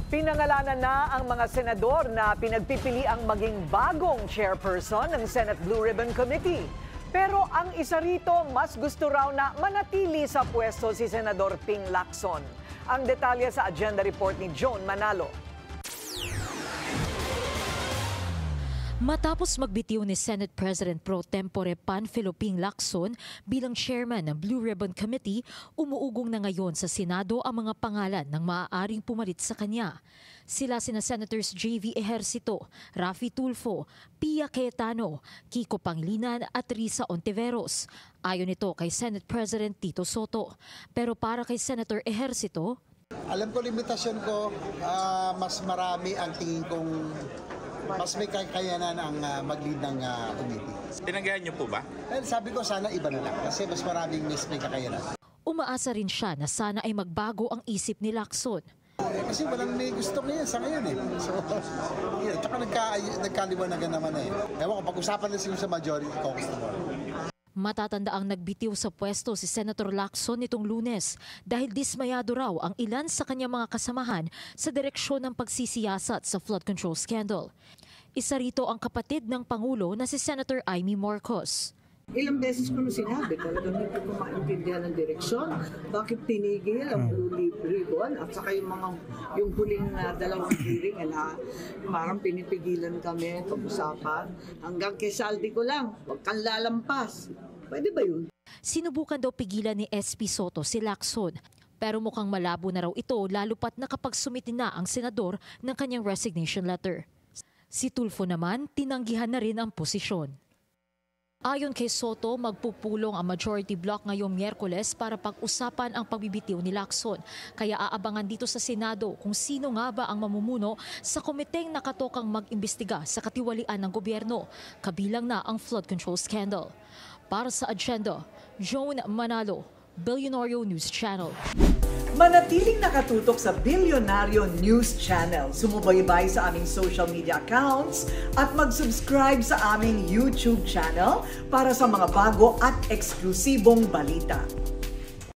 Pinangalanan na ang mga senador na pinagpipiliang maging bagong chairperson ng Senate Blue Ribbon Committee. Pero ang isa rito, mas gusto raw na manatili sa pwesto si Senador Ping Lacson. Ang detalye sa agenda report ni Joan Manalo. Matapos magbitiw ni Senate President Pro Tempore Panfilo Ping Lacson bilang chairman ng Blue Ribbon Committee, umuugong na ngayon sa Senado ang mga pangalan ng maaaring pumalit sa kanya. Sila sina Senators J.V. Ejercito, Raffy Tulfo, Pia Cayetano, Kiko Pangilinan at Risa Ontiveros. Ayon ito kay Senate President Tito Soto. Pero para kay Senator Ejercito, alam ko limitasyon ko, mas marami ang tingin kong mas may kakayanan ang mag-lead ng committee. Tinanggahan niyo po ba? Sabi ko sana iba na lang kasi mas maraming mas may kakayanan. umaasa rin siya na sana ay magbago ang isip ni Lacson. Kasi walang may gusto ngayon sa ngayon eh. So, tsaka nagkaliwanagan naman eh. Ewan ko, pag-usapan na sa majority caucus naman. Matatandaang nagbitiw sa pwesto si Senator Lacson nitong Lunes dahil dismayado raw ang ilan sa kanyang mga kasamahan sa direksyon ng pagsisiyasat sa flood control scandal. Isa rito ang kapatid ng Pangulo na si Senator Amy Marcos. Ilang beses ko na sinabi, talagang hindi ko maintindihan ng direksyon. Bakit tinigil ang Blue Ribbon at saka yung huling dalawang hearing na parang pinipigilan kami pag-usapan. Hanggang kay saldi ko lang, huwag kang lalampas. Pwede ba yun? Sinubukan daw pigilan ni SP Soto si Lacson. Pero mukhang malabo na raw ito lalo pat nakapagsumiti na ang senador ng kanyang resignation letter. Si Tulfo naman, tinanggihan na rin ang posisyon. Ayon kay Soto, magpupulong ang majority bloc ngayong Miyerkules para pag-usapan ang pagbibitiw ni Lacson. Kaya aabangan dito sa Senado kung sino nga ba ang mamumuno sa komiteng nakatokang mag-imbestiga sa katiwalian ng gobyerno, kabilang na ang flood control scandal. Para sa agenda, Joan Manalo, Billionario News Channel. Manatiling nakatutok sa Billionario News Channel. Sumubaybay sa aming social media accounts at mag-subscribe sa aming YouTube channel para sa mga bago at eksklusibong balita.